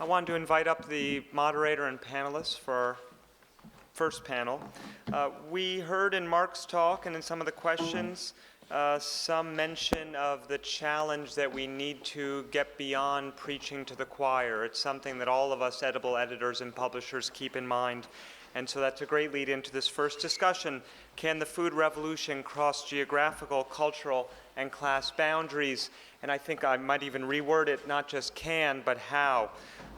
I wanted to invite up the moderator and panelists for our first panel. We heard in Mark's talk and in some of the questions some mention of the challenge that we need to get beyond preaching to the choir. It's something that all of us edible editors and publishers keep in mind. And so that's a great lead into this first discussion. Can the food revolution cross geographical, cultural, and class boundaries? And I think I might even reword it, not just can, but how.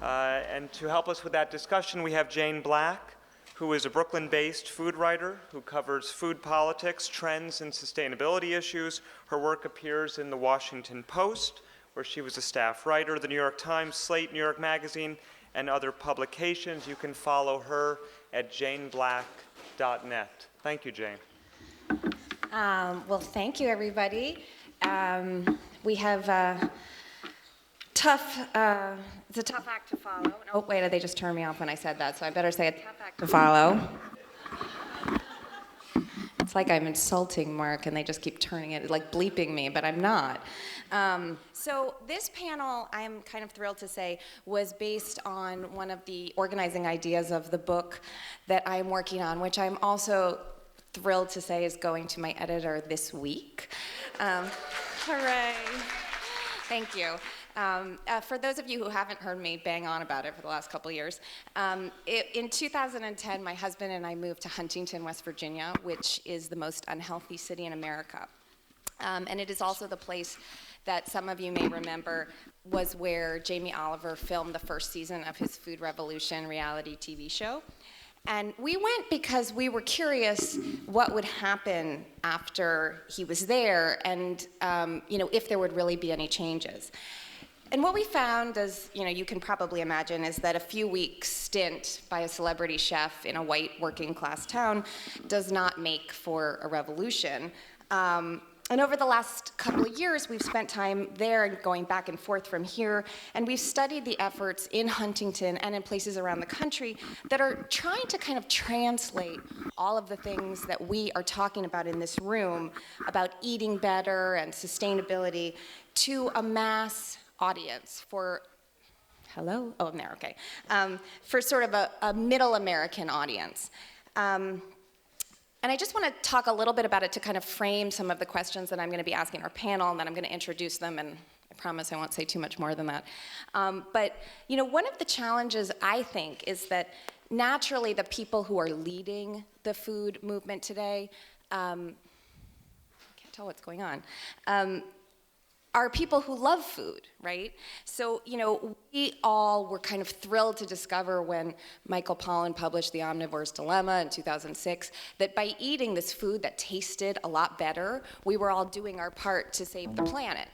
And to help us with that discussion, we have Jane Black, who is a Brooklyn-based food writer who covers food politics, trends, and sustainability issues. Her work appears in the Washington Post, where she was a staff writer, the New York Times, Slate, New York Magazine, and other publications. You can follow her at janeblack.net. Thank you, Jane. Well, thank you, everybody. We have it's a tough act to follow. Oh, wait, they just turned me off when I said that, so I better say a tough act to follow. It's like I'm insulting Mark, and they just keep turning it, like bleeping me, but I'm not. So this panel, I'm kind of thrilled to say, was based on one of the organizing ideas of the book that I'm working on, which I'm also thrilled to say is going to my editor this week. Hooray. Thank you. For those of you who haven't heard me bang on about it for the last couple of years, in 2010, my husband and I moved to Huntington, West Virginia, which is the most unhealthy city in America. And it is also the place that some of you may remember was where Jamie Oliver filmed the first season of his Food Revolution reality TV show. And we went because we were curious what would happen after he was there and if there would really be any changes. And what we found, as you can probably imagine, is that a few weeks stint by a celebrity chef in a white working class town does not make for a revolution. And over the last couple of years, we've spent time there and going back and forth from here, and we've studied the efforts in Huntington and in places around the country that are trying to kind of translate all of the things that we are talking about in this room about eating better and sustainability to a mass audience for, hello? Oh, I'm there, okay. For sort of a middle American audience. And I just want to talk a little bit about it to kind of frame some of the questions that I'm going to be asking our panel, and then I'm going to introduce them, and I promise I won't say too much more than that. But one of the challenges, I think, is that naturally the people who are leading the food movement today, I can't tell what's going on, are people who love food, right? So, we all were kind of thrilled to discover when Michael Pollan published The Omnivore's Dilemma in 2006, that by eating this food that tasted a lot better, we were all doing our part to save the planet.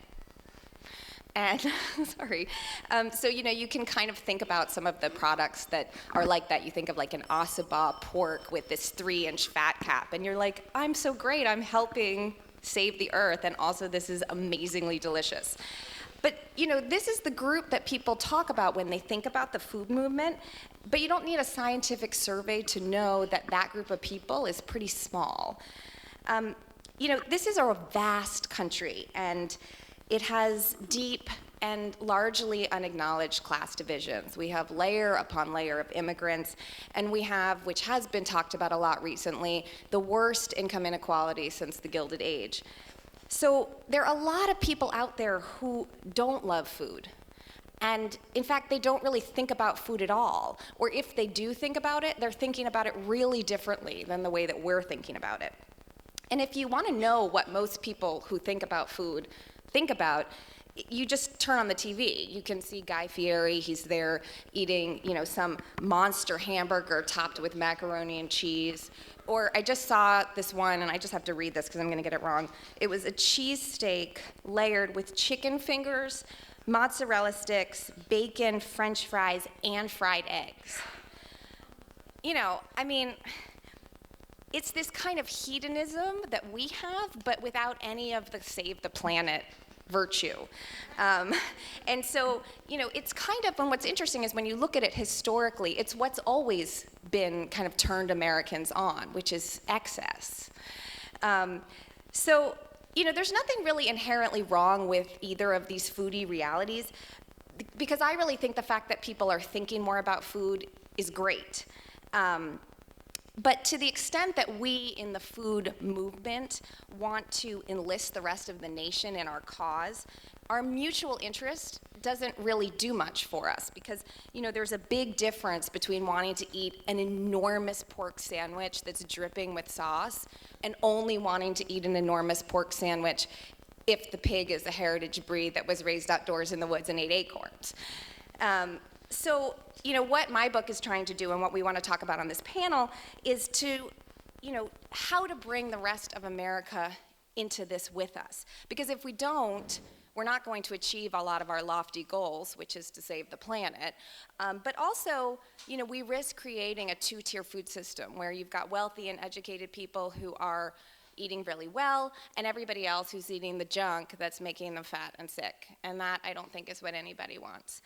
And, sorry, so, you can kind of think about some of the products that are like that. You think of like an Ossabaw pork with this 3-inch fat cap, and you're like, I'm so great, I'm helping save the earth, and also this is amazingly delicious. But this is the group that people talk about when they think about the food movement, but you don't need a scientific survey to know that that group of people is pretty small. This is a vast country, and it has deep and largely unacknowledged class divisions. We have layer upon layer of immigrants, and we have, which has been talked about a lot recently, the worst income inequality since the Gilded Age. So there are a lot of people out there who don't love food. And in fact, they don't really think about food at all. Or if they do think about it, they're thinking about it really differently than the way that we're thinking about it. And if you want to know what most people who think about food think about, you just turn on the TV. You can see Guy Fieri, he's there eating, some monster hamburger topped with macaroni and cheese. Or I just saw this one, and I just have to read this because I'm going to get it wrong. It was a cheesesteak layered with chicken fingers, mozzarella sticks, bacon, French fries, and fried eggs. It's this kind of hedonism that we have, but without any of the save the planet virtue. And so, it's kind of, and what's interesting is when you look at it historically, it's what's always been kind of turned Americans on, which is excess. So, there's nothing really inherently wrong with either of these foodie realities. because I really think the fact that people are thinking more about food is great. But to the extent that we in the food movement want to enlist the rest of the nation in our cause, our mutual interest doesn't really do much for us, because there's a big difference between wanting to eat an enormous pork sandwich that's dripping with sauce and only wanting to eat an enormous pork sandwich if the pig is a heritage breed that was raised outdoors in the woods and ate acorns. So, what my book is trying to do and what we want to talk about on this panel is to, how to bring the rest of America into this with us. Because if we don't, we're not going to achieve a lot of our lofty goals, which is to save the planet. But also, we risk creating a two-tier food system where you've got wealthy and educated people who are eating really well, and everybody else who's eating the junk that's making them fat and sick. And that, I don't think, is what anybody wants.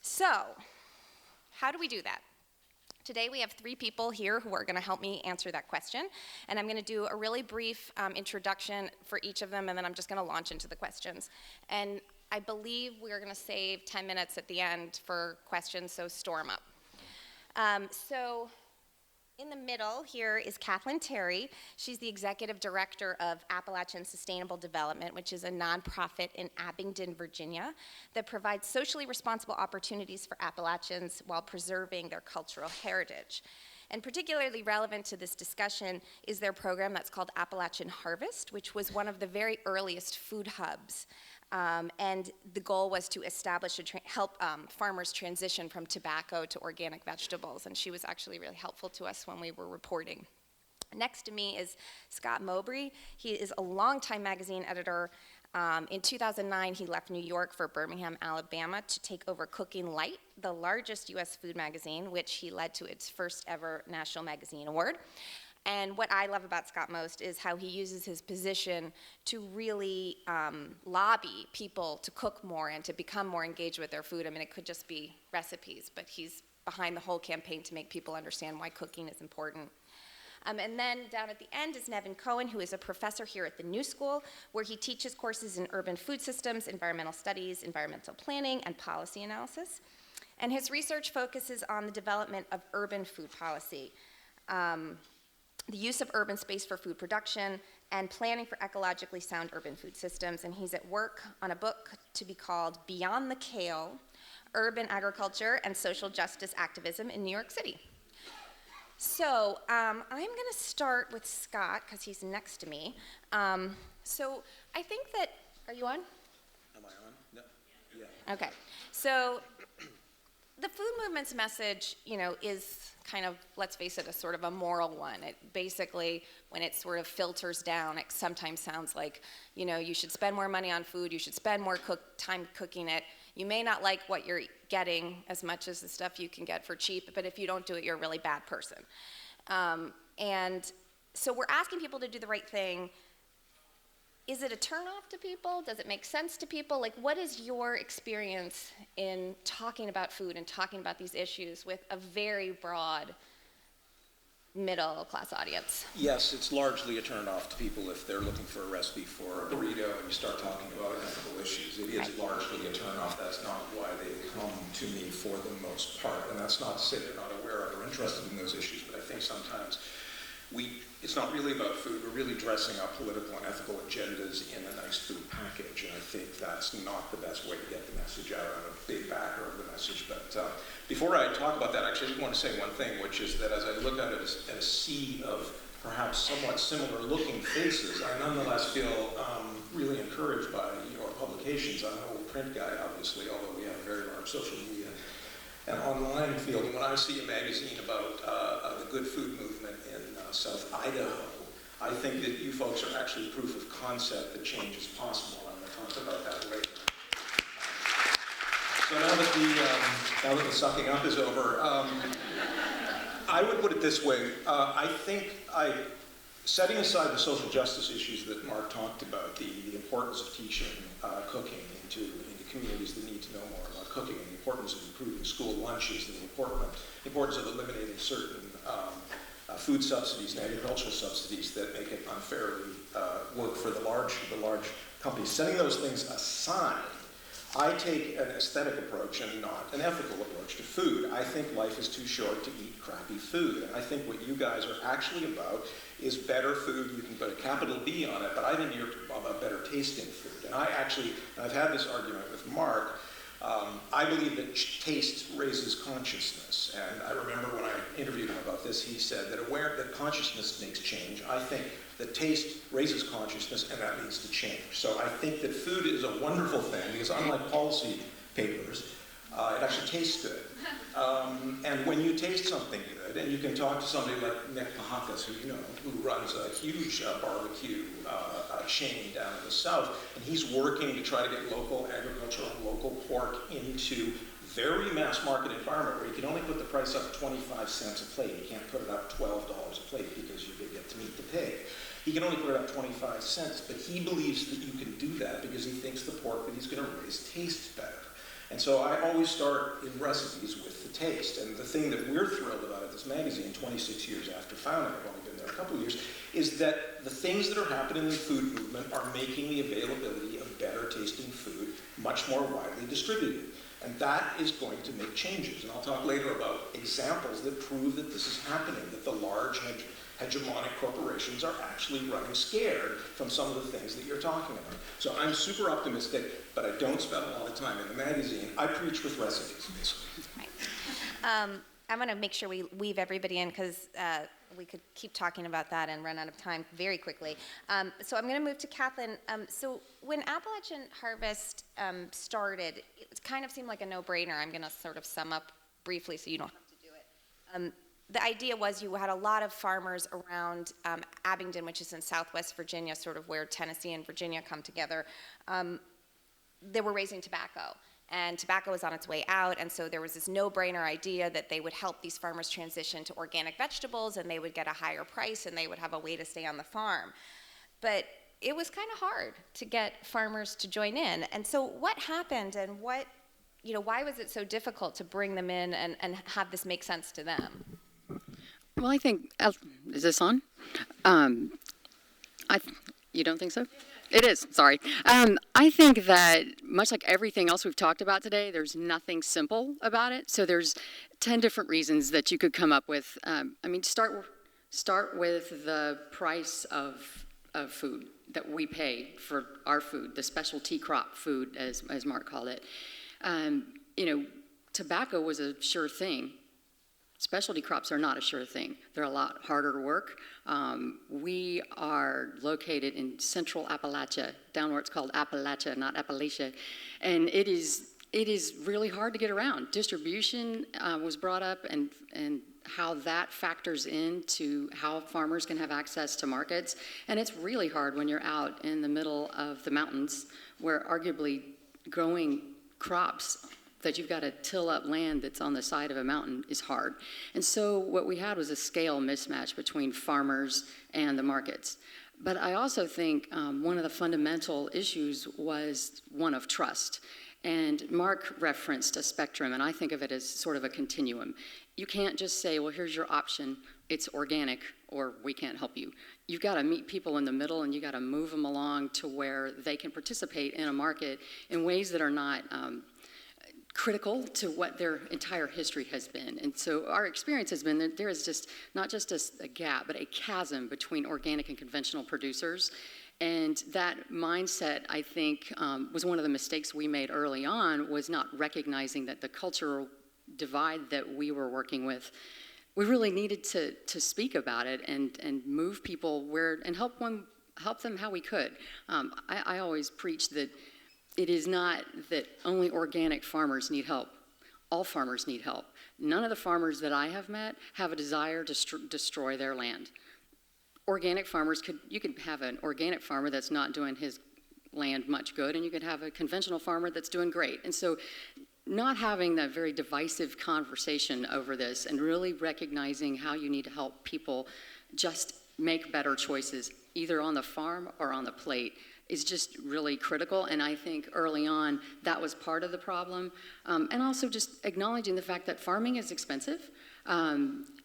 So, how do we do that? Today we have 3 people here who are going to help me answer that question, and I'm going to do a really brief introduction for each of them, and then I'm just going to launch into the questions. And I believe we're going to save 10 minutes at the end for questions, so store them up. So in the middle here is Kathleen Terry. She's the executive director of Appalachian Sustainable Development, which is a nonprofit in Abingdon, Virginia, that provides socially responsible opportunities for Appalachians while preserving their cultural heritage. And particularly relevant to this discussion is their program that's called Appalachian Harvest, which was one of the very earliest food hubs. And the goal was to establish help farmers transition from tobacco to organic vegetables, and she was actually really helpful to us when we were reporting. Next to me is Scott Mowbray. He is a longtime magazine editor. In 2009, he left New York for Birmingham, Alabama to take over Cooking Light, the largest U.S. food magazine, which he led to its first ever National Magazine Award. And what I love about Scott most is how he uses his position to really lobby people to cook more and to become more engaged with their food. I mean, it could just be recipes, but he's behind the whole campaign to make people understand why cooking is important. And then down at the end is Nevin Cohen, who is a professor here at the New School, where he teaches courses in urban food systems, environmental studies, environmental planning, and policy analysis. And his research focuses on the development of urban food policy, the use of urban space for food production, and planning for ecologically sound urban food systems. And he's at work on a book to be called Beyond the Kale, Urban Agriculture and Social Justice Activism in New York City. So I'm going to start with Scott, because he's next to me. So I think that, are you on? Am I on? No. Yeah. Okay. So the food movement's message, is kind of, let's face it, a sort of a moral one. It basically, when it sort of filters down, it sometimes sounds like, you should spend more money on food, you should spend more time cooking it. You may not like what you're getting as much as the stuff you can get for cheap, but if you don't do it, you're a really bad person. And so we're asking people to do the right thing. Is it a turnoff to people? Does it make sense to people? Like, what is your experience in talking about food and talking about these issues with a very broad middle-class audience? Yes, it's largely a turn-off to people if they're looking for a recipe for a burrito and you start talking about ethical issues. It is largely a turn-off. That's not why they come to me for the most part. And that's not to say they're not aware of or interested in those issues, but I think sometimes it's not really about food. We're really dressing up political and ethical agendas in a nice food package, and I think that's not the best way to get the message out. I'm a big backer of the message, but before I talk about that, actually, I just want to say one thing, which is that as I look at it as a sea of perhaps somewhat similar-looking faces, I nonetheless feel really encouraged by your publications. I'm an old print guy, obviously, although we have a very large social media and online field. And when I see a magazine about the good food movement in South Idaho, I think that you folks are actually proof of concept that change is possible. I'm going to talk about that later. So now that the sucking up is over, I would put it this way. I think setting aside the social justice issues that Mark talked about, the importance of teaching cooking into communities that need to know more about cooking, and the importance of improving school lunches, and the importance of eliminating certain food subsidies and agricultural subsidies that make it unfairly work for the large companies. Setting those things aside, I take an aesthetic approach and not an ethical approach to food. I think life is too short to eat crappy food. And I think what you guys are actually about is better food. You can put a capital B on it, but I think you're about better tasting food. And I've had this argument with Mark. I believe that taste raises consciousness. And I remember when I interviewed him about this, he said that consciousness makes change. I think that taste raises consciousness, and that leads to change. So I think that food is a wonderful thing, because unlike policy papers, it actually tastes good. And when you taste something good, and you can talk to somebody like Nick Pahakas, who runs a huge barbecue chain down in the south, and he's working to try to get local agriculture and local pork into very mass market environment where you can only put the price up 25 cents a plate. You can't put it up $12 a plate because you get to meet the pig. He can only put it up 25 cents, but he believes that you can do that because he thinks the pork that he's going to raise tastes better. And so I always start in recipes with the taste. And the thing that we're thrilled about at this magazine, 26 years after founding, I've only been there a couple of years, is that the things that are happening in the food movement are making the availability of better tasting food much more widely distributed. And that is going to make changes. And I'll talk later about examples that prove that this is happening, that the large hegemonic corporations are actually running scared from some of the things that you're talking about. So I'm super optimistic, but I don't spend a lot of time in the magazine. I preach with recipes, basically. Right. I'm going to make sure we weave everybody in, because we could keep talking about that and run out of time very quickly. So I'm going to move to Kathleen. So when Appalachian Harvest started, it kind of seemed like a no-brainer. I'm going to sort of sum up briefly so you don't have to do it. The idea was you had a lot of farmers around Abingdon, which is in southwest Virginia, sort of where Tennessee and Virginia come together. They were raising tobacco, and tobacco was on its way out, and so there was this no-brainer idea that they would help these farmers transition to organic vegetables, and they would get a higher price, and they would have a way to stay on the farm. But it was kind of hard to get farmers to join in. And so what happened, and why was it so difficult to bring them in and have this make sense to them? Well, I think, is this on? You don't think so? It is, sorry. I think that much like everything else we've talked about today, there's nothing simple about it. So there's 10 different reasons that you could come up with. Start with the price of food that we pay for our food, the specialty crop food, as Mark called it. Tobacco was a sure thing. Specialty crops are not a sure thing. They're a lot harder to work. We are located in central Appalachia, down where it's called Appalachia, not Appalachia, and it is really hard to get around. Distribution was brought up, and how that factors into how farmers can have access to markets, and it's really hard when you're out in the middle of the mountains, where arguably growing crops that you've got to till up land that's on the side of a mountain is hard. And so what we had was a scale mismatch between farmers and the markets. But I also think one of the fundamental issues was one of trust. And Mark referenced a spectrum, and I think of it as sort of a continuum. You can't just say, well, here's your option, it's organic, or we can't help you. You've got to meet people in the middle, and you've got to move them along to where they can participate in a market in ways that are not critical to what their entire history has been. And so our experience has been that there is just not just a gap, but a chasm between organic and conventional producers. And that mindset, I think, was one of the mistakes we made early on, was not recognizing that the cultural divide that we were working with, we really needed to speak about it and move people where, and help them how we could. I always preach that it is not that only organic farmers need help. All farmers need help. None of the farmers that I have met have a desire to destroy their land. Organic farmers, you could have an organic farmer that's not doing his land much good, and you could have a conventional farmer that's doing great. And so not having that very divisive conversation over this and really recognizing how you need to help people just make better choices, either on the farm or on the plate, is just really critical. And I think early on that was part of the problem. And also just acknowledging the fact that farming is expensive.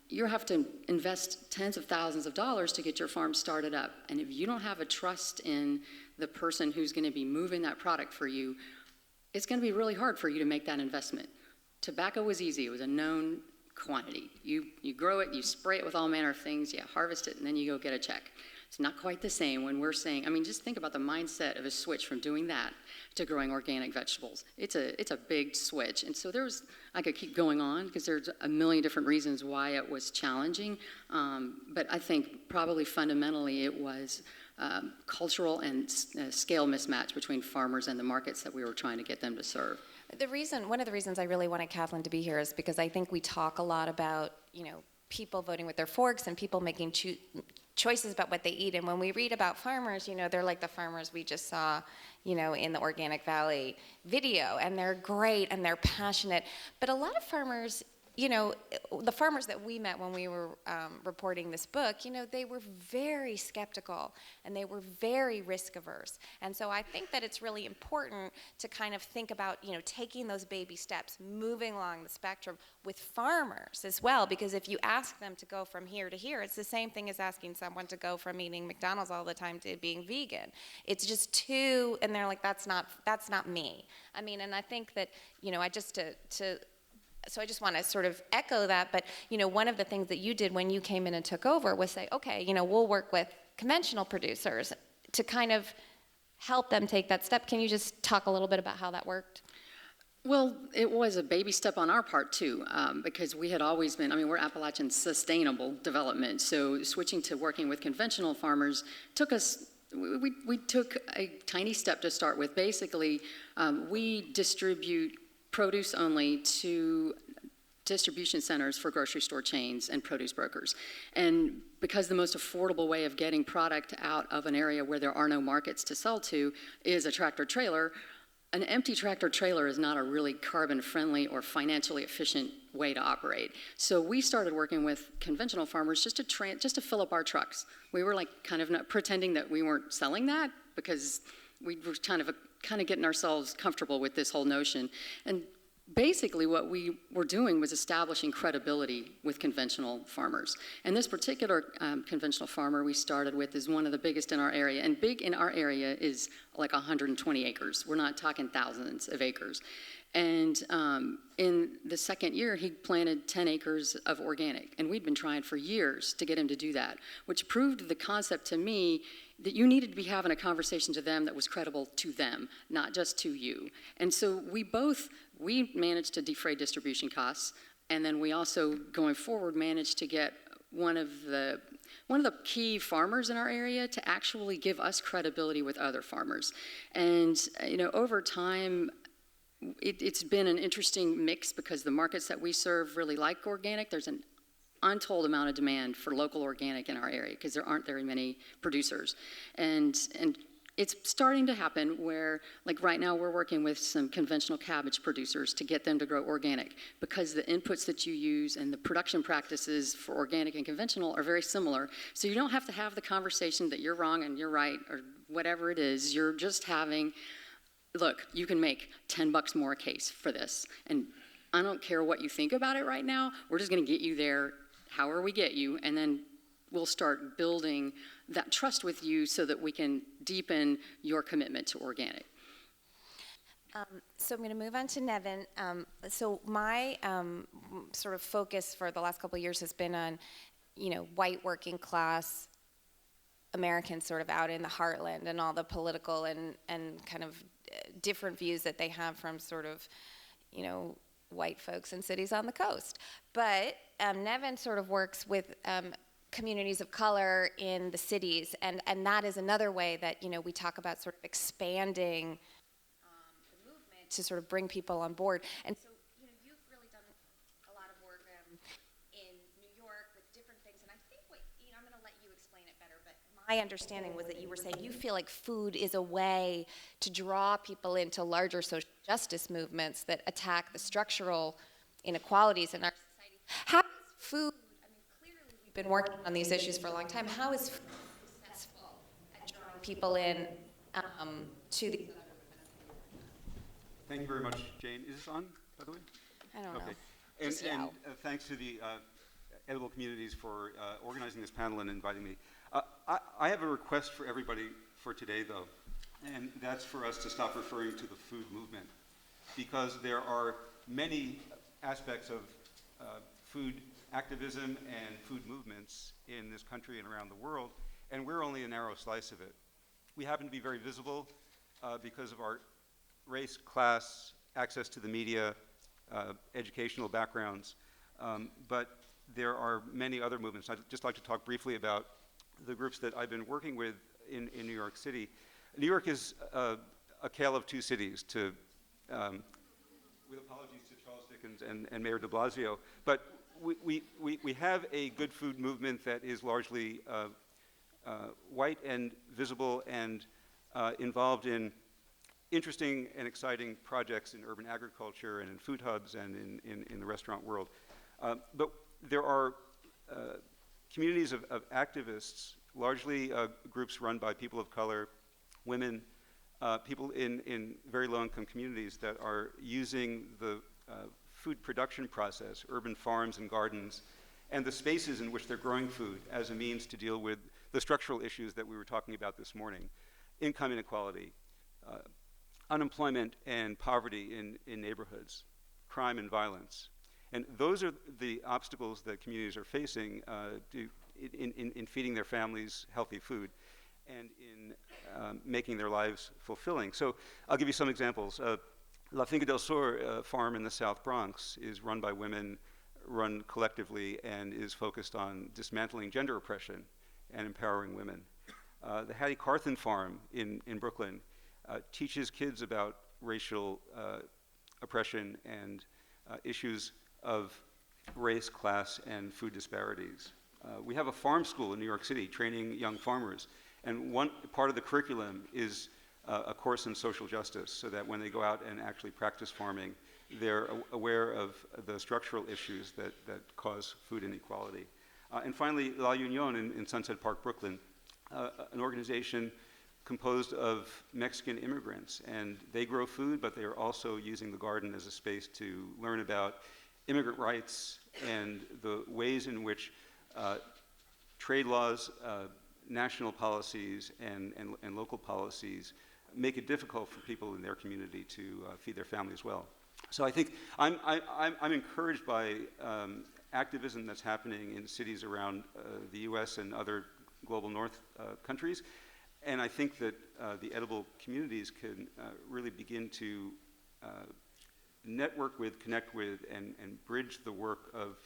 You have to invest tens of thousands of dollars to get your farm started up. And if you don't have a trust in the person who's going to be moving that product for you, it's going to be really hard for you to make that investment. Tobacco was easy. It was a known quantity. You grow it, you spray it with all manner of things, you harvest it, and then you go get a check. It's not quite the same when we're saying, I mean, just think about the mindset of a switch from doing that to growing organic vegetables. It's a big switch. And so I could keep going on because there's a million different reasons why it was challenging. But I think probably fundamentally it was cultural and scale mismatch between farmers and the markets that we were trying to get them to serve. One of the reasons I really wanted Kathleen to be here is because I think we talk a lot about, people voting with their forks and people making choices about what they eat. And when we read about farmers, they're like the farmers we just saw, in the Organic Valley video, and they're great and they're passionate. But a lot of farmers, the farmers that we met when we were reporting this book, they were very skeptical and they were very risk averse. And so I think that it's really important to kind of think about, taking those baby steps, moving along the spectrum with farmers as well, because if you ask them to go from here to here, it's the same thing as asking someone to go from eating McDonald's all the time to being vegan. It's just too, and they're like, that's not me. I mean, and I think that, so I just want to sort of echo that, but one of the things that you did when you came in and took over was say, okay, we'll work with conventional producers to kind of help them take that step. Can you just talk a little bit about how that worked? Well, it was a baby step on our part too, because we had always been, we're Appalachian sustainable development, so switching to working with conventional farmers took us, we took a tiny step to start with. Basically, we distribute produce only to distribution centers for grocery store chains and produce brokers. And because the most affordable way of getting product out of an area where there are no markets to sell to is a tractor trailer, an empty tractor trailer is not a really carbon friendly or financially efficient way to operate. So we started working with conventional farmers just to fill up our trucks. We were like kind of not pretending that we weren't selling that, because we were kind of getting ourselves comfortable with this whole notion. And basically what we were doing was establishing credibility with conventional farmers. And this particular conventional farmer we started with is one of the biggest in our area. And big in our area is like 120 acres. We're not talking thousands of acres. And in the second year, he planted 10 acres of organic. And we'd been trying for years to get him to do that, which proved the concept to me that you needed to be having a conversation to them that was credible to them, not just to you. And so we managed to defray distribution costs, and then we also, going forward, managed to get one of the key farmers in our area to actually give us credibility with other farmers. And over time, it's been an interesting mix because the markets that we serve really like organic. There's an untold amount of demand for local organic in our area because there aren't very many producers. And it's starting to happen where, like right now, we're working with some conventional cabbage producers to get them to grow organic because the inputs that you use and the production practices for organic and conventional are very similar. So you don't have to have the conversation that you're wrong and you're right or whatever it is. You're just having, look, you can make $10 more a case for this. And I don't care what you think about it right now. We're just going to get you there however we get you, and then we'll start building that trust with you so that we can deepen your commitment to organic. So I'm going to move on to Nevin. So my sort of focus for the last couple of years has been on, white working class Americans sort of out in the heartland and all the political and kind of different views that they have from sort of, white folks in cities on the coast. But Nevin sort of works with communities of color in the cities, and that is another way that, we talk about sort of expanding the movement to sort of bring people on board. And so, you've really done a lot of work in New York with different things, and I think I'm going to let you explain it better, but my understanding was that you were saying you feel like food is a way to draw people into larger social justice movements that attack the structural inequalities in our society. How is food, clearly we've been working on these issues for a long time, how is food successful at drawing people in to these other movements? Thank you very much, Jane. Is this on, by the way? I don't know. Okay. Just And yell. thanks to the edible communities for organizing this panel and inviting me. I have a request for everybody for today, though, and that's for us to stop referring to the food movement because there are many aspects of food activism and food movements in this country and around the world, and we're only a narrow slice of it. We happen to be very visible because of our race, class, access to the media, educational backgrounds, but there are many other movements. I'd just like to talk briefly about the groups that I've been working with in New York City. New York is a tale of two cities, with apologies to Charles Dickens and Mayor de Blasio, but we have a good food movement that is largely white and visible and involved in interesting and exciting projects in urban agriculture and in food hubs and in the restaurant world. But there are communities of activists, largely groups run by people of color, women, people in very low-income communities that are using the food production process, urban farms and gardens, and the spaces in which they're growing food as a means to deal with the structural issues that we were talking about this morning: income inequality, unemployment and poverty in neighborhoods, crime and violence. And those are the obstacles that communities are facing in feeding their families healthy food and in making their lives fulfilling. So I'll give you some examples. La Finca del Sur farm in the South Bronx is run by women, run collectively, and is focused on dismantling gender oppression and empowering women. The Hattie Carthen farm in Brooklyn teaches kids about racial oppression and issues of race, class, and food disparities. We have a farm school in New York City training young farmers, and one part of the curriculum is a course in social justice, so that when they go out and actually practice farming, they're aware of the structural issues that cause food inequality. And finally, La Union in Sunset Park, Brooklyn, an organization composed of Mexican immigrants, and they grow food, but they are also using the garden as a space to learn about immigrant rights and the ways in which trade laws, national policies, and local policies make it difficult for people in their community to feed their families well. So I think I'm encouraged by activism that's happening in cities around the US and other global north countries. And I think that the edible communities can really begin to network with, connect with, and bridge the work of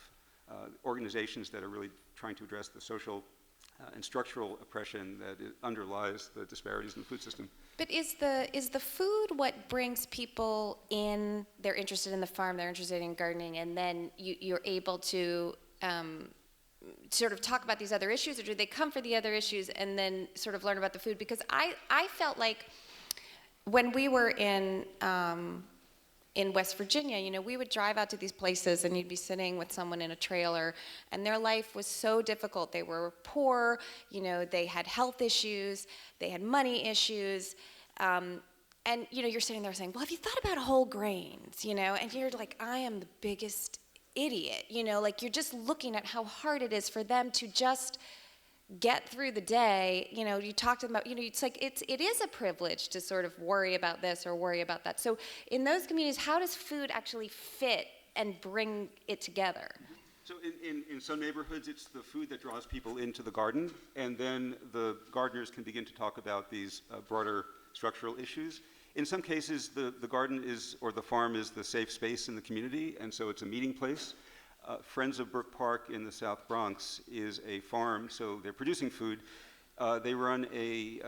organizations that are really trying to address the social and structural oppression that underlies the disparities in the food system. But is the food what brings people in? They're interested in the farm, they're interested in gardening, and then you're able to sort of talk about these other issues, or do they come for the other issues and then sort of learn about the food? Because I felt like when we were in West Virginia, we would drive out to these places and you'd be sitting with someone in a trailer and their life was so difficult. They were poor, they had health issues, they had money issues. And you're sitting there saying, well, have you thought about whole grains? And you're like, I am the biggest idiot. You're just looking at how hard it is for them to just get through the day. You talk to them about, it's like it is a privilege to sort of worry about this or worry about that. So in those communities, how does food actually fit and bring it together? So in some neighborhoods, it's the food that draws people into the garden, and then the gardeners can begin to talk about these broader structural issues. In some cases, the garden or the farm is the safe space in the community, and so it's a meeting place. Friends of Brook Park in the South Bronx is a farm, so they're producing food. They run a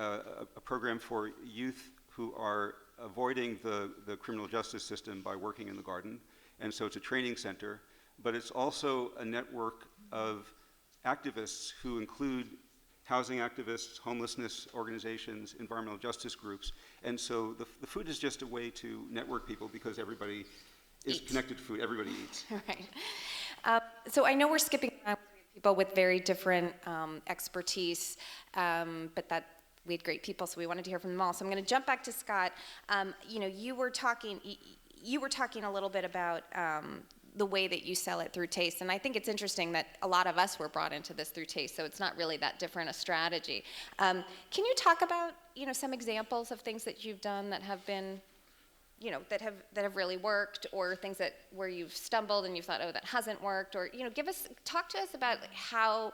program for youth who are avoiding the criminal justice system by working in the garden, and so it's a training center. But it's also a network of activists who include housing activists, homelessness organizations, environmental justice groups, and so the food is just a way to network people because everybody is connected to food, everybody eats. Right. So I know we're skipping around with people with very different expertise, but that we had great people, so we wanted to hear from them all. So I'm going to jump back to Scott. You were talking a little bit about the way that you sell it through taste, and I think it's interesting that a lot of us were brought into this through taste, so it's not really that different a strategy. Can you talk about some examples of things that you've done that have been that have really worked, or things where you've stumbled and you thought, oh, that hasn't worked, or talk to us about how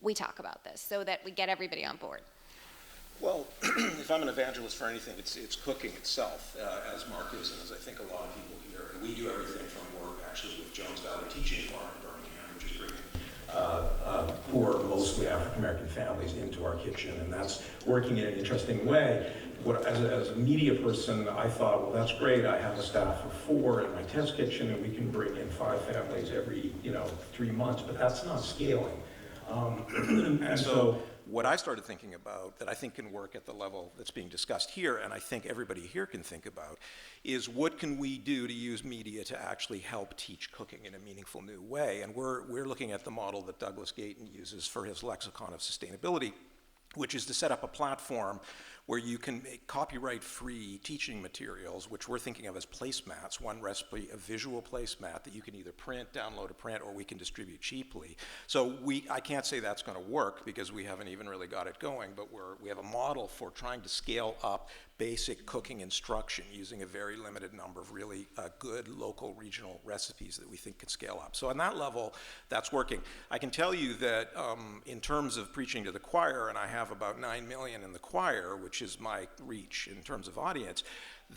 we talk about this so that we get everybody on board. Well, if I'm an evangelist for anything, it's cooking itself, as Mark is, and as I think a lot of people here. And we do everything from work, actually, with Jones Valley Teaching Farm in Birmingham, which is bringing poor, mostly African-American families into our kitchen, and that's working in an interesting way. As a media person, I thought, well, that's great. I have a staff of 4 in my test kitchen, and we can bring in 5 families every 3 months, but that's not scaling. And so what I started thinking about that I think can work at the level that's being discussed here, and I think everybody here can think about, is what can we do to use media to actually help teach cooking in a meaningful new way? And we're looking at the model that Douglas Gayton uses for his lexicon of sustainability, which is to set up a platform where you can make copyright-free teaching materials, which we're thinking of as placemats, one recipe, a visual placemat that you can either print, download a print, or we can distribute cheaply. So I can't say that's going to work because we haven't even really got it going, but we have a model for trying to scale up basic cooking instruction using a very limited number of really good local regional recipes that we think can scale up. So on that level, that's working. I can tell you that in terms of preaching to the choir, and I have about 9 million in the choir, which is my reach in terms of audience,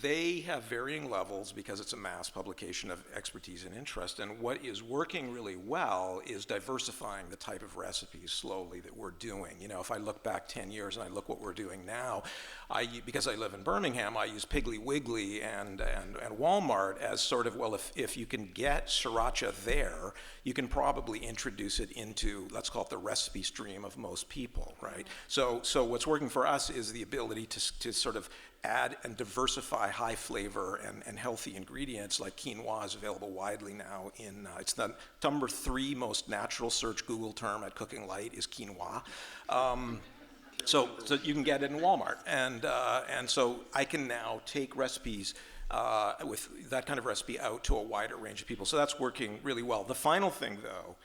they have varying levels because it's a mass publication of expertise and interest. And what is working really well is diversifying the type of recipes slowly that we're doing. If I look back 10 years and I look what we're doing now, because I live in Birmingham, I use Piggly Wiggly and Walmart as sort of, well, if you can get sriracha there, you can probably introduce it into, let's call it the recipe stream of most people, right? So what's working for us is the ability to sort of add and diversify high flavor and healthy ingredients. Like quinoa is available widely now it's the number 3 most natural search Google term at Cooking Light is quinoa. So you can get it in Walmart. And so I can now take recipes with that kind of recipe out to a wider range of people. So that's working really well. The final thing, though,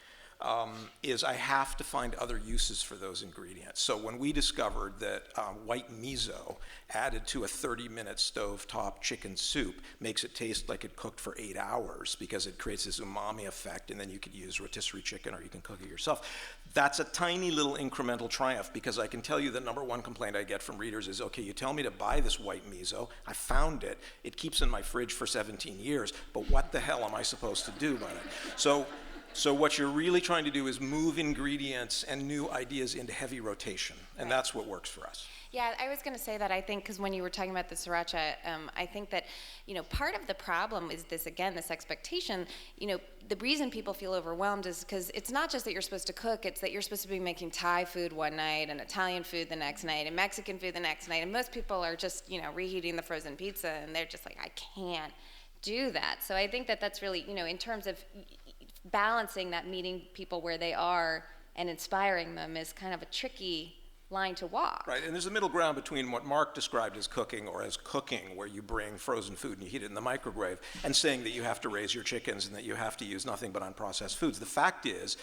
is I have to find other uses for those ingredients. So when we discovered that white miso added to a 30-minute stovetop chicken soup makes it taste like it cooked for 8 hours because it creates this umami effect, and then you could use rotisserie chicken or you can cook it yourself. That's a tiny little incremental triumph, because I can tell you the number 1 complaint I get from readers is, okay, you tell me to buy this white miso, I found it, it keeps in my fridge for 17 years, but what the hell am I supposed to do about it? So what you're really trying to do is move ingredients and new ideas into heavy rotation, and that's what works for us. Yeah, I was going to say that, I think, because when you were talking about the sriracha, I think that, part of the problem is this expectation. The reason people feel overwhelmed is because it's not just that you're supposed to cook, it's that you're supposed to be making Thai food one night and Italian food the next night and Mexican food the next night, and most people are just, reheating the frozen pizza, and they're just like, I can't do that. So I think that that's really, in terms of balancing that, meeting people where they are and inspiring them is kind of a tricky line to walk. Right, and there's a middle ground between what Mark described as cooking, or as cooking, where you bring frozen food and you heat it in the microwave, and saying that you have to raise your chickens and that you have to use nothing but unprocessed foods. The fact is,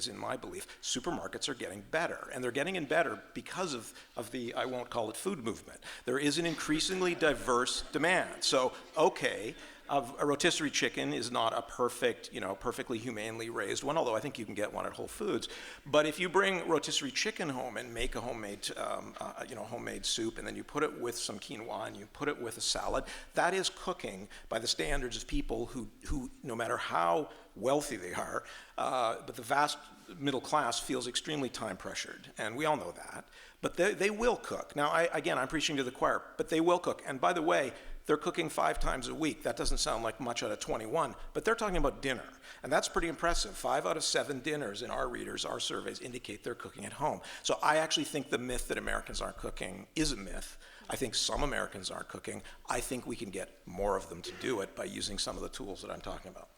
in my belief, supermarkets are getting better, and they're getting in better because of the, I won't call it food movement. There is an increasingly diverse demand. So, okay, a rotisserie chicken is not a perfect, perfectly humanely raised one, although I think you can get one at Whole Foods. But if you bring rotisserie chicken home and make a homemade, homemade soup, and then you put it with some quinoa and you put it with a salad, that is cooking by the standards of people who no matter how wealthy they are, but the vast middle class feels extremely time pressured, and we all know that. But they will cook. Now, I'm preaching to the choir, but they will cook. And by the way, they're cooking 5 times a week. That doesn't sound like much out of 21, but they're talking about dinner. And that's pretty impressive. 5 out of 7 dinners in our readers, our surveys, indicate they're cooking at home. So I actually think the myth that Americans aren't cooking is a myth. I think some Americans aren't cooking. I think we can get more of them to do it by using some of the tools that I'm talking about.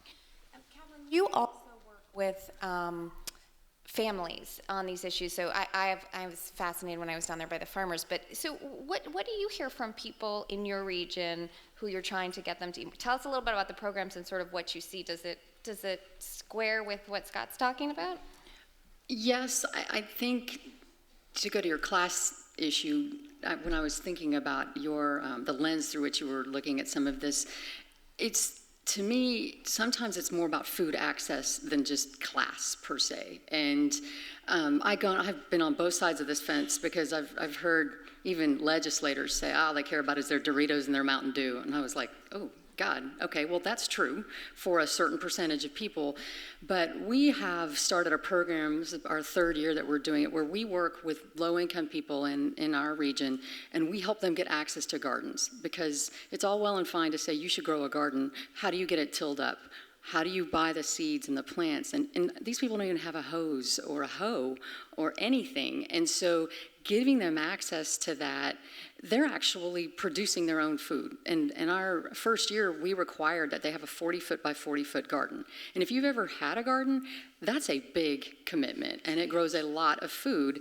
Catherine, you also work with families on these issues. So I was fascinated when I was down there by the farmers. But so what do you hear from people in your region who you're trying to get them to tell us a little bit about the programs and sort of what you see? Does it square with what Scott's talking about? Yes, I think to go to your class issue, when I was thinking about your the lens through which you were looking at some of this, it's, to me, sometimes it's more about food access than just class per se. And I've been on both sides of this fence because I've heard even legislators say, all they care about is their Doritos and their Mountain Dew. And I was like, oh, God, okay, well, that's true for a certain percentage of people. But we have started a program, this is our third year that we're doing it, where we work with low-income people in our region, and we help them get access to gardens. Because it's all well and fine to say you should grow a garden. How do you get it tilled up? How do you buy the seeds and the plants? And these people don't even have a hose or a hoe or anything. And so giving them access to that, they're actually producing their own food. And in our first year, we required that they have a 40-foot by 40-foot garden. And if you've ever had a garden, that's a big commitment, and it grows a lot of food.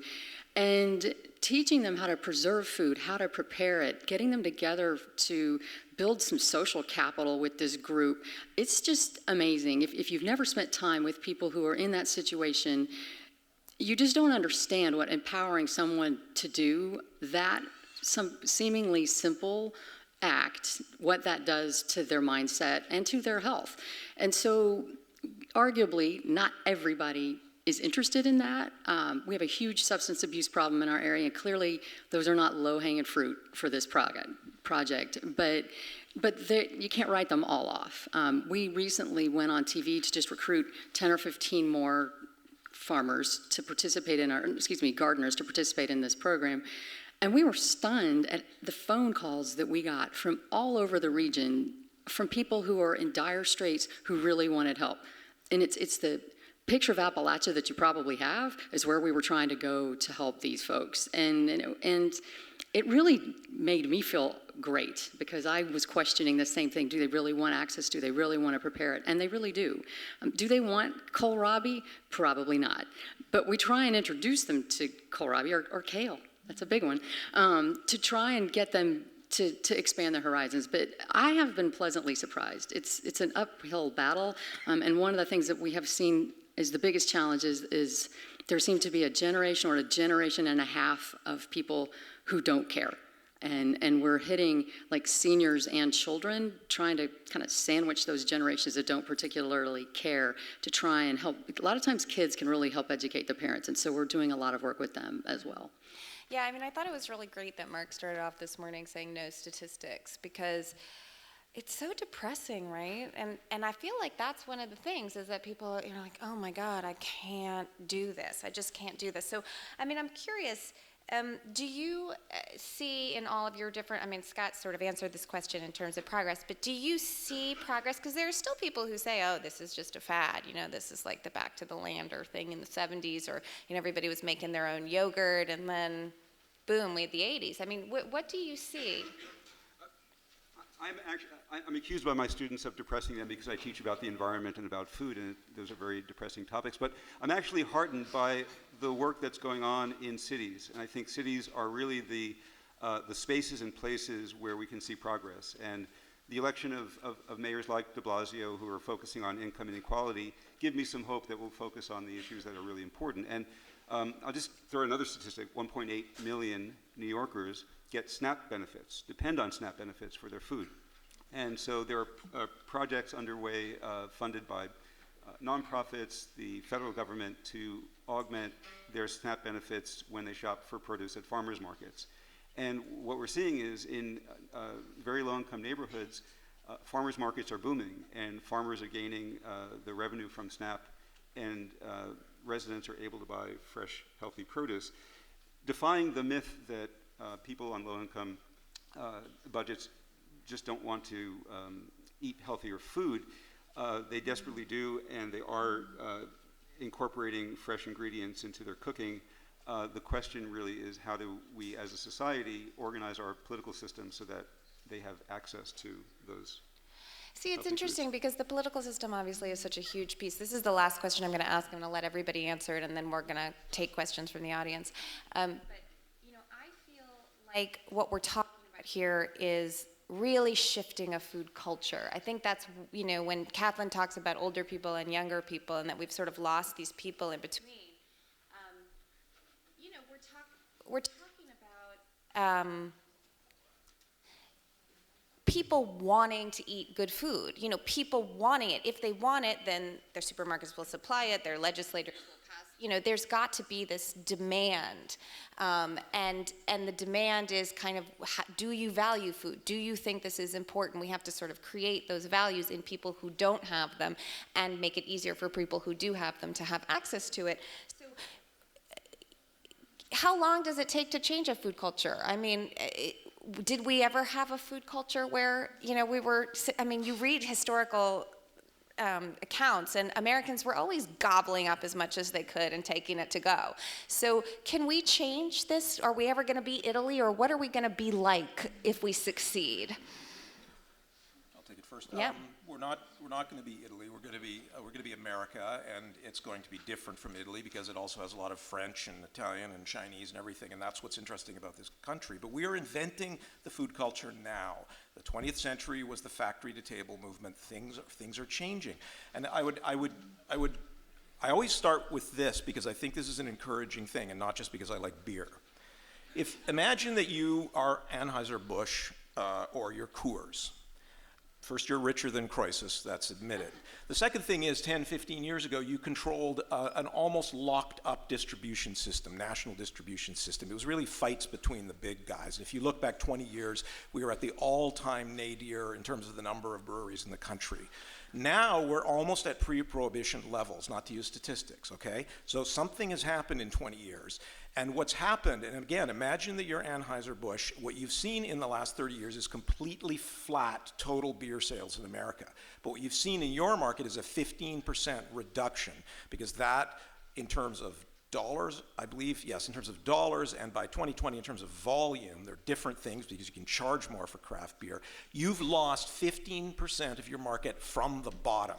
And teaching them how to preserve food, how to prepare it, getting them together to build some social capital with this group, it's just amazing. If you've never spent time with people who are in that situation, you just don't understand what empowering someone to do that some seemingly simple act, what that does to their mindset and to their health. And so arguably not everybody is interested in that. We have a huge substance abuse problem in our area, and clearly those are not low-hanging fruit for this project. But you can't write them all off. We recently went on TV to just recruit 10 or 15 more farmers to participate in gardeners to participate in this program. And we were stunned at the phone calls that we got from all over the region, from people who are in dire straits who really wanted help. And it's the picture of Appalachia that you probably have is where we were trying to go to help these folks. And it really made me feel great because I was questioning the same thing. Do they really want access? Do they really want to prepare it? And they really do. Do they want kohlrabi? Probably not. But we try and introduce them to kohlrabi or kale. That's a big one. To try and get them to expand their horizons. But I have been pleasantly surprised. It's an uphill battle. And one of the things that we have seen is the biggest challenge is there seems to be a generation or a generation and a half of people who don't care. And we're hitting like seniors and children, trying to kind of sandwich those generations that don't particularly care to try and help. A lot of times kids can really help educate the parents, and so we're doing a lot of work with them as well. Yeah, I mean, I thought it was really great that Mark started off this morning saying no statistics, because it's so depressing, right? And I feel like that's one of the things is that people are like, oh my God, I can't do this. I just can't do this. So, I mean, I'm curious, do you see in all of your different, I mean, Scott sort of answered this question in terms of progress, but do you see progress? Because there are still people who say, oh, this is just a fad. You know, this is like the back to the lander thing in the 70s, or, you know, everybody was making their own yogurt, and then, boom, we had the 80s. I mean, what do you see? I'm accused by my students of depressing them because I teach about the environment and about food, and those are very depressing topics. But I'm actually heartened by the work that's going on in cities, and I think cities are really the spaces and places where we can see progress. And the election of mayors like de Blasio, who are focusing on income inequality, give me some hope that we'll focus on the issues that are really important. And I'll just throw another statistic: 1.8 million New Yorkers get SNAP benefits, depend on SNAP benefits for their food. And so there are projects underway funded by nonprofits, the federal government, to augment their SNAP benefits when they shop for produce at farmers markets. And what we're seeing is in very low-income neighborhoods, farmers markets are booming, and farmers are gaining the revenue from SNAP, and residents are able to buy fresh, healthy produce, defying the myth that people on low-income budgets just don't want to eat healthier food. They desperately do, and they are incorporating fresh ingredients into their cooking. The question really is, how do we as a society organize our political system so that they have access to those? See, it's interesting because the political system obviously is such a huge piece. This is the last question I'm going to ask. I'm going to let everybody answer it, and then we're going to take questions from the audience. But, you know, I feel like what we're talking about here is really shifting a food culture. I think that's, you know, when Kathleen talks about older people and younger people and that we've sort of lost these people in between, you know, we're talking people wanting to eat good food. You know, people wanting it. If they want it, then their supermarkets will supply it, their legislators will pass. You know, there's got to be this demand. And the demand is kind of, do you value food? Do you think this is important? We have to sort of create those values in people who don't have them and make it easier for people who do have them to have access to it. So, how long does it take to change a food culture? I mean, did we ever have a food culture where, you know, you read historical accounts, and Americans were always gobbling up as much as they could and taking it to go. So can we change this? Are we ever going to be Italy, or what are we going to be like if we succeed? I'll take it first. Yeah. We're not going to be Italy. We're going to be America, and it's going to be different from Italy because it also has a lot of French and Italian and Chinese and everything, and that's what's interesting about this country. But we are inventing the food culture now. The 20th century was the factory to table movement. Things are changing, and I always start with this because I think this is an encouraging thing, and not just because I like beer. Imagine that you are Anheuser-Busch or you're Coors. First, you're richer than Croesus, that's admitted. The second thing is 10, 15 years ago, you controlled an almost locked up distribution system, national distribution system. It was really fights between the big guys. And if you look back 20 years, we were at the all-time nadir in terms of the number of breweries in the country. Now we're almost at pre-prohibition levels, not to use statistics, okay? So something has happened in 20 years. And what's happened, and again, imagine that you're Anheuser-Busch. What you've seen in the last 30 years is completely flat total beer sales in America. But what you've seen in your market is a 15% reduction, because that, in terms of dollars, I believe, yes, in terms of dollars, and by 2020 in terms of volume, they're different things because you can charge more for craft beer. You've lost 15% of your market from the bottom.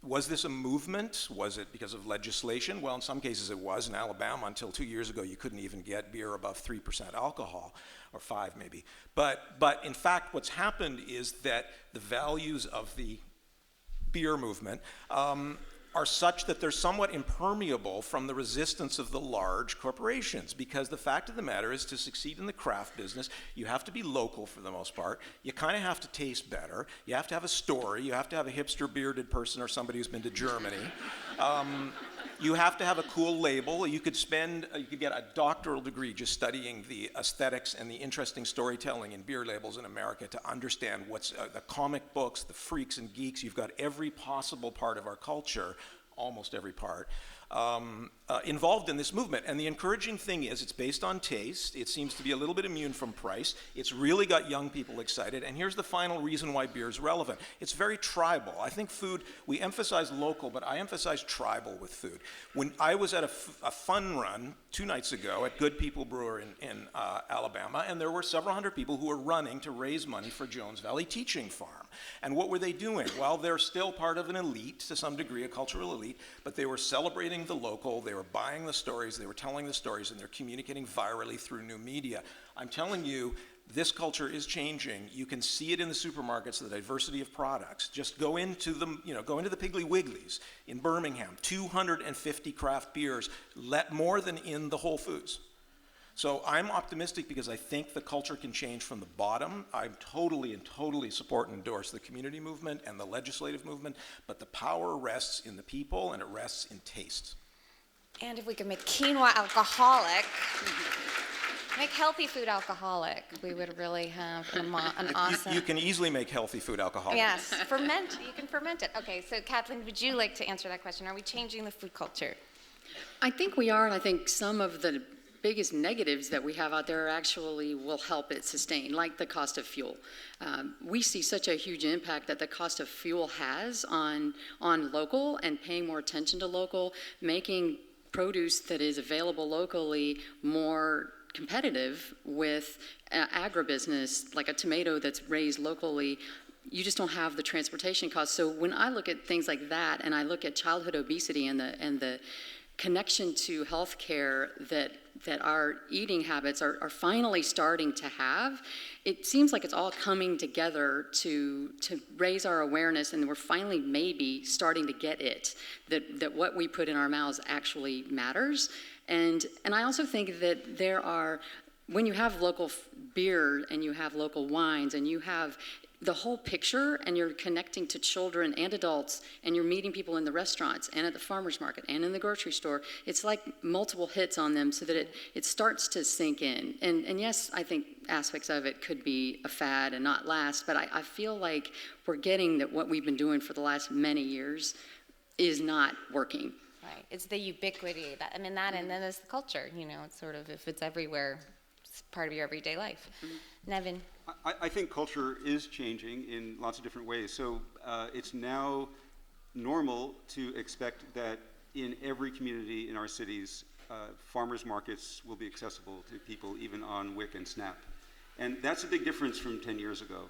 Was this a movement? Was it because of legislation? Well, in some cases it was. In Alabama, until 2 years ago, you couldn't even get beer above 3% alcohol, or 5 maybe. But in fact, what's happened is that the values of the beer movement are such that they're somewhat impermeable from the resistance of the large corporations, because the fact of the matter is, to succeed in the craft business, you have to be local for the most part. You kind of have to taste better. You have to have a story. You have to have a hipster bearded person or somebody who's been to Germany. You have to have a cool label. You could get a doctoral degree just studying the aesthetics and the interesting storytelling in beer labels in America to understand what's the comic books, the freaks and geeks. You've got every possible part of our culture, almost every part, involved in this movement. And the encouraging thing is, it's based on taste. It seems to be a little bit immune from price. It's really got young people excited. And here's the final reason why beer is relevant. It's very tribal. I think food, we emphasize local, but I emphasize tribal with food. When I was at a fun run 2 nights ago at Good People Brewer in Alabama, and there were several hundred people who were running to raise money for Jones Valley Teaching Farm. And what were they doing? Well, they're still part of an elite, to some degree, a cultural elite, but they were celebrating the local, they were buying the stories, they were telling the stories, and they're communicating virally through new media. I'm telling you, this culture is changing. You can see it in the supermarkets, the diversity of products. Just go into the Piggly Wigglies in Birmingham, 250 craft beers, more than in the Whole Foods. So I'm optimistic because I think the culture can change from the bottom. I totally support and endorse the community movement and the legislative movement, but the power rests in the people and it rests in taste. And if we could make quinoa alcoholic, make healthy food alcoholic, we would really have an awesome... You can easily make healthy food alcoholic. Yes, you can ferment it. Okay, so Kathleen, would you like to answer that question? Are we changing the food culture? I think we are, and I think some of the biggest negatives that we have out there actually will help it sustain, like the cost of fuel. We see such a huge impact that the cost of fuel has on local, and paying more attention to local, making produce that is available locally more competitive with agribusiness, like a tomato that's raised locally. You just don't have the transportation costs. So when I look at things like that, and I look at childhood obesity and the connection to healthcare that our eating habits are finally starting to have, it seems like it's all coming together to raise our awareness, and we're finally maybe starting to get it, that what we put in our mouths actually matters. And I also think that there are when you have local beer and you have local wines and you have the whole picture and you're connecting to children and adults and you're meeting people in the restaurants and at the farmer's market and in the grocery store, it's like multiple hits on them so that it starts to sink in. And yes, I think aspects of it could be a fad and not last, but I feel like we're getting that what we've been doing for the last many years is not working. Right. It's the ubiquity that, I mean, that, and then it's the culture, you know, it's sort of, if it's everywhere, it's part of your everyday life. Nevin. I think culture is changing in lots of different ways. So it's now normal to expect that in every community in our cities, farmers markets will be accessible to people even on WIC and SNAP. And that's a big difference from 10 years ago.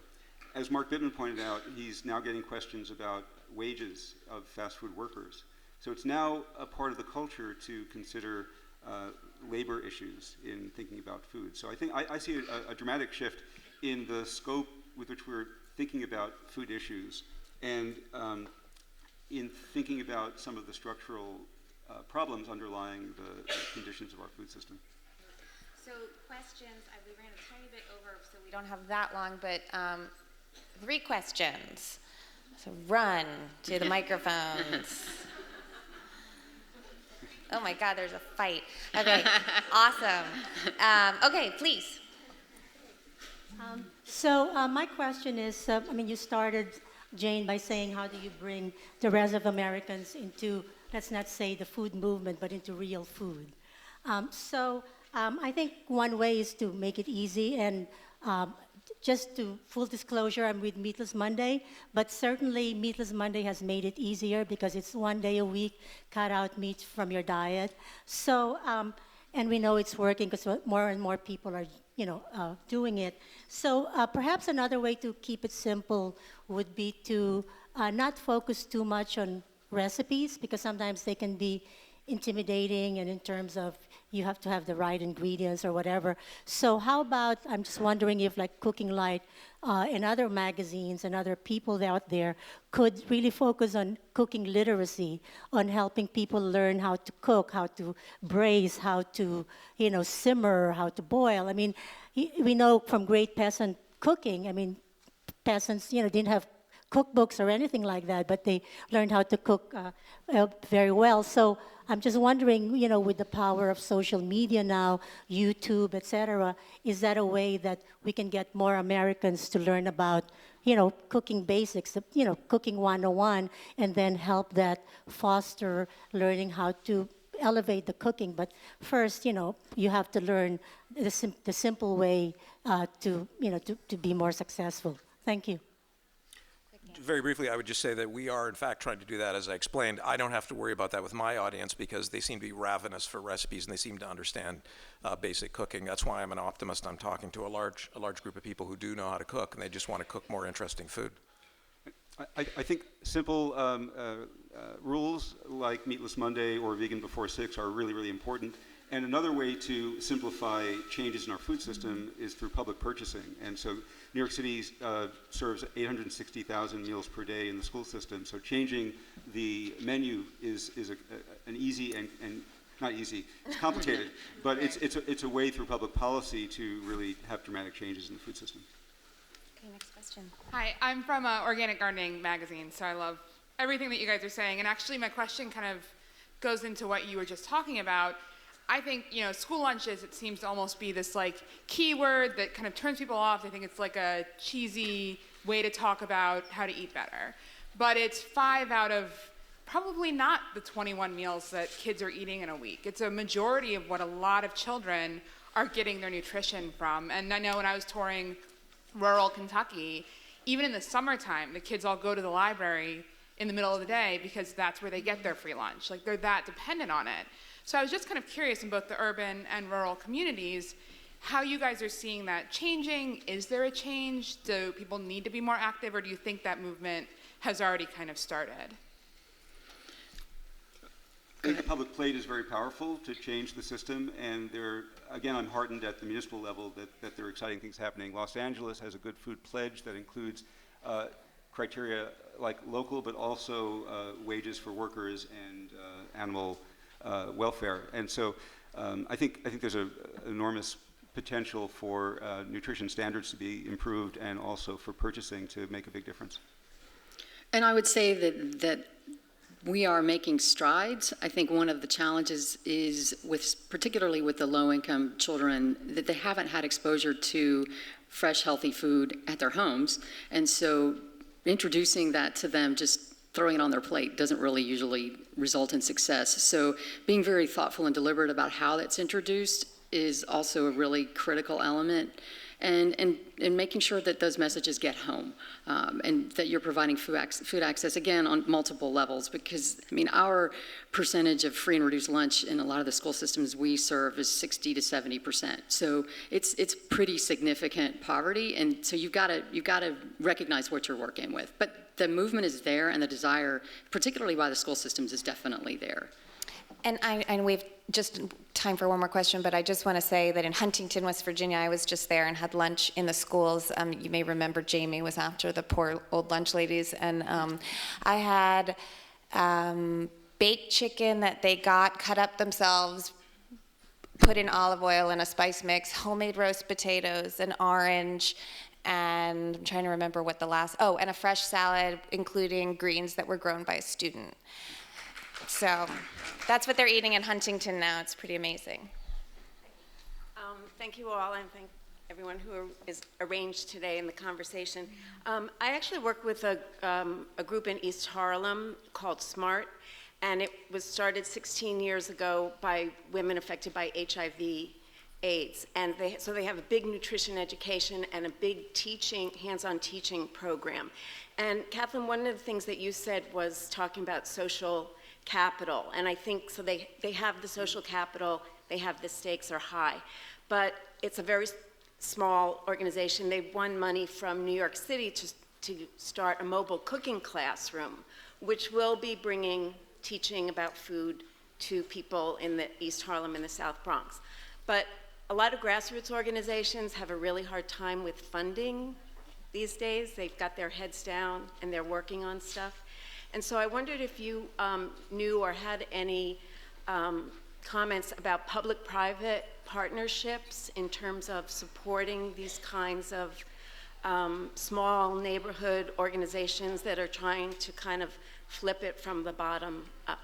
As Mark Bittman pointed out, he's now getting questions about wages of fast food workers. So it's now a part of the culture to consider labor issues in thinking about food. So I think I see a dramatic shift in the scope with which we're thinking about food issues and in thinking about some of the structural problems underlying the conditions of our food system. So questions, we ran a tiny bit over, so we don't have that long, but 3 questions. So run to the microphones. Oh my God, there's a fight. Okay, awesome. Okay, please. So my question is, you started, Jane, by saying how do you bring the rest of Americans into, let's not say the food movement, but into real food. I think one way is to make it easy, and just to full disclosure, I'm with Meatless Monday, but certainly Meatless Monday has made it easier because it's 1 day a week, cut out meat from your diet. So, and we know it's working because more and more people are, doing it. So perhaps another way to keep it simple would be to not focus too much on recipes, because sometimes they can be intimidating and in terms of you have to have the right ingredients or whatever. So how about, I'm just wondering if like Cooking Light and other magazines and other people out there could really focus on cooking literacy, on helping people learn how to cook, how to braise, how to, simmer, how to boil. I mean, we know from great peasant cooking, peasants, didn't have cookbooks or anything like that, but they learned how to cook very well. So I'm just wondering, with the power of social media now, YouTube, et cetera, is that a way that we can get more Americans to learn about, cooking basics, cooking 101, and then help that foster learning how to elevate the cooking? But first, you have to learn the simple way to be more successful. Thank you. Very briefly, I would just say that we are, in fact, trying to do that. As I explained, I don't have to worry about that with my audience because they seem to be ravenous for recipes and they seem to understand basic cooking. That's why I'm an optimist. I'm talking to a large group of people who do know how to cook, and they just want to cook more interesting food. I think simple rules like Meatless Monday or Vegan Before 6 are really, really important. And another way to simplify changes in our food system is through public purchasing. And so New York City serves 860,000 meals per day in the school system. So changing the menu is an easy and not easy, it's complicated, but it's a way through public policy to really have dramatic changes in the food system. Okay, next question. Hi, I'm from Organic Gardening Magazine, so I love everything that you guys are saying. And actually my question kind of goes into what you were just talking about. I think, school lunches, it seems to almost be this keyword that kind of turns people off. They think it's like a cheesy way to talk about how to eat better. But it's 5 out of probably not the 21 meals that kids are eating in a week. It's a majority of what a lot of children are getting their nutrition from. And I know when I was touring rural Kentucky, even in the summertime, the kids all go to the library in the middle of the day because that's where they get their free lunch. They're that dependent on it. So I was just kind of curious in both the urban and rural communities, how you guys are seeing that changing. Is there a change? Do people need to be more active, or do you think that movement has already kind of started? I think the public plate is very powerful to change the system, and again, I'm heartened at the municipal level that there are exciting things happening. Los Angeles has a good food pledge that includes criteria like local, but also wages for workers and animal welfare. And so I think there's an enormous potential for nutrition standards to be improved and also for purchasing to make a big difference. And I would say that we are making strides. I think one of the challenges is particularly with the low-income children, that they haven't had exposure to fresh, healthy food at their homes. And so introducing that to them, just throwing it on their plate, doesn't really usually result in success. So being very thoughtful and deliberate about how that's introduced is also a really critical element. And making sure that those messages get home, and that you're providing food access, again, on multiple levels, because, I mean, our percentage of free and reduced lunch in a lot of the school systems we serve is 60 to 70%. So it's pretty significant poverty, and so you've got to recognize what you're working with. But the movement is there, and the desire, particularly by the school systems, is definitely there. And we've just time for one more question, but I just want to say that in Huntington, West Virginia, I was just there and had lunch in the schools. You may remember Jamie was after the poor old lunch ladies, and I had baked chicken that they got cut up themselves, put in olive oil in a spice mix, homemade roast potatoes, an orange, and I'm trying to remember what the last, and a fresh salad, including greens that were grown by a student. So that's what they're eating in Huntington now. It's pretty amazing. Thank you all, and thank everyone who is arranged today in the conversation. I actually work with a group in East Harlem called SMART, and it was started 16 years ago by women affected by HIV/AIDS. And so they have a big nutrition education and a big teaching, hands-on teaching program. And Kathleen, one of the things that you said was talking about social capital, and I think so they have the social capital, they have the stakes are high, but it's a very small organization. They won money from New York City to start a mobile cooking classroom, which will be bringing teaching about food to people in the East Harlem and the South Bronx. But a lot of grassroots organizations have a really hard time with funding these days. They've got their heads down and they're working on stuff. And so I wondered if you knew or had any comments about public-private partnerships in terms of supporting these kinds of small neighborhood organizations that are trying to kind of flip it from the bottom up.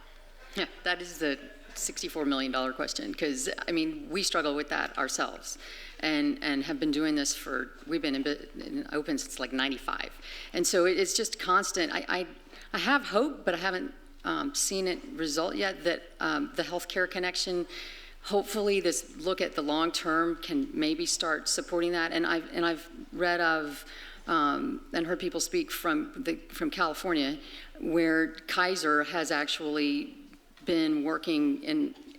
Yeah, that is the $64 million question, because, I mean, we struggle with that ourselves, and have been doing this we've been in open since like 95. And so it's just constant. I have hope, but I haven't seen it result yet, that the healthcare connection, hopefully this look at the long term can maybe start supporting that. And I've read of and heard people speak from California, where Kaiser has actually been working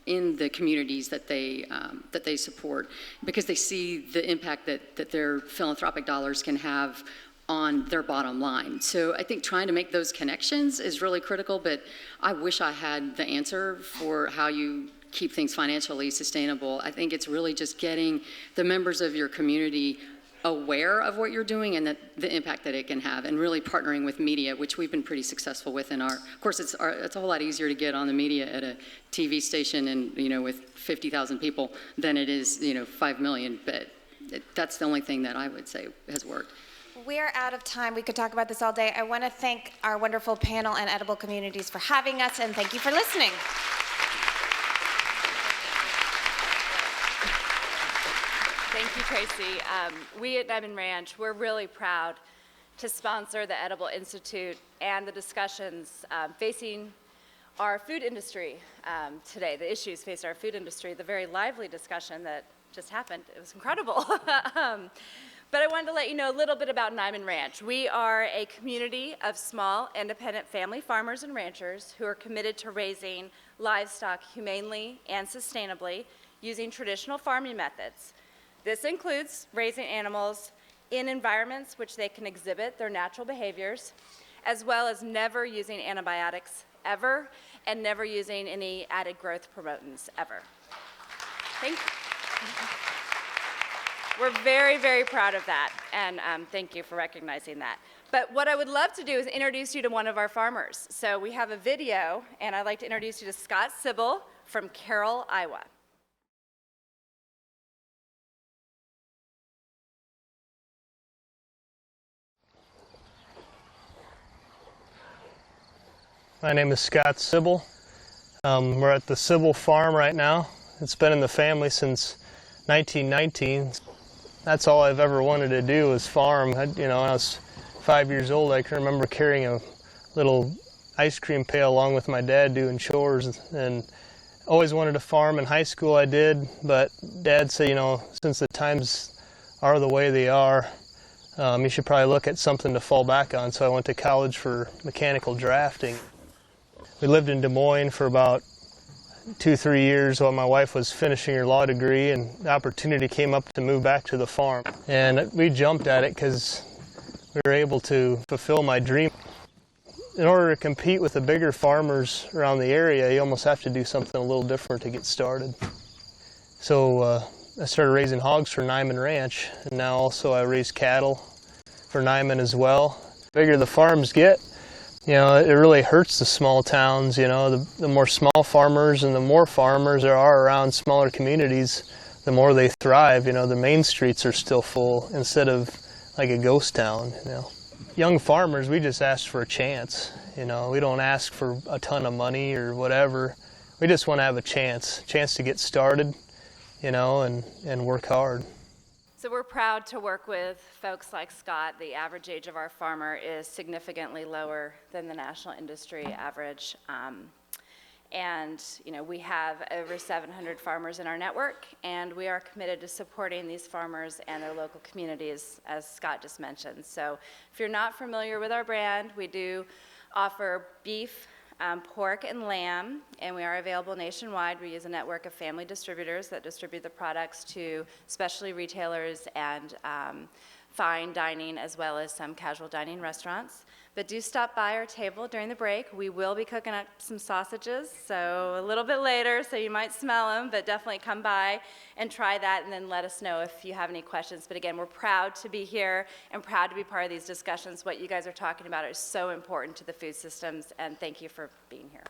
in the communities that they support, because they see the impact that their philanthropic dollars can have on their bottom line. So I think trying to make those connections is really critical, but I wish I had the answer for how you keep things financially sustainable. I think it's really just getting the members of your community aware of what you're doing and the impact that it can have, and really partnering with media, which we've been pretty successful with in of course it's a whole lot easier to get on the media at a TV station and, with 50,000 people than it is, 5 million, but that's the only thing that I would say has worked. We're out of time. We could talk about this all day. I want to thank our wonderful panel and Edible Communities for having us, and thank you for listening. Thank you, Tracy. We at Niman Ranch, we're really proud to sponsor the Edible Institute and the discussions facing our food industry today, the issues facing our food industry, the very lively discussion that just happened. It was incredible. But I wanted to let you know a little bit about Niman Ranch. We are a community of small, independent family farmers and ranchers who are committed to raising livestock humanely and sustainably using traditional farming methods. This includes raising animals in environments which they can exhibit their natural behaviors, as well as never using antibiotics ever, and never using any added growth promotants ever. Thank you. We're very, very proud of that, and thank you for recognizing that. But what I would love to do is introduce you to one of our farmers. So we have a video, and I'd like to introduce you to Scott Sybil from Carroll, Iowa. My name is Scott Sybil. We're at the Sybil farm right now. It's been in the family since 1919. That's all I've ever wanted to do was farm. When I was 5 years old, I can remember carrying a little ice cream pail along with my dad doing chores, and always wanted to farm. In high school I did, but Dad said, since the times are the way they are, you should probably look at something to fall back on. So I went to college for mechanical drafting. We lived in Des Moines for about 2-3 years while my wife was finishing her law degree, and the opportunity came up to move back to the farm. And we jumped at it because we were able to fulfill my dream. In order to compete with the bigger farmers around the area, you almost have to do something a little different to get started. So I started raising hogs for Niman Ranch, and now also I raise cattle for Niman as well. The bigger the farms get, it really hurts the small towns. The more small farmers and the more farmers there are around smaller communities, the more they thrive. The main streets are still full instead of like a ghost town. Young farmers, we just ask for a chance. We don't ask for a ton of money or whatever. We just want to have a chance to get started, and work hard. So we're proud to work with folks like Scott. The average age of our farmer is significantly lower than the national industry average. We have over 700 farmers in our network, and we are committed to supporting these farmers and their local communities, as Scott just mentioned. So if you're not familiar with our brand, we do offer beef, pork, and lamb, and we are available nationwide. We use a network of family distributors that distribute the products to specialty retailers and fine dining, as well as some casual dining restaurants. But do stop by our table during the break. We will be cooking up some sausages, so a little bit later, so you might smell them, but definitely come by and try that, and then let us know if you have any questions. But again, we're proud to be here and proud to be part of these discussions. What you guys are talking about is so important to the food systems, and thank you for being here.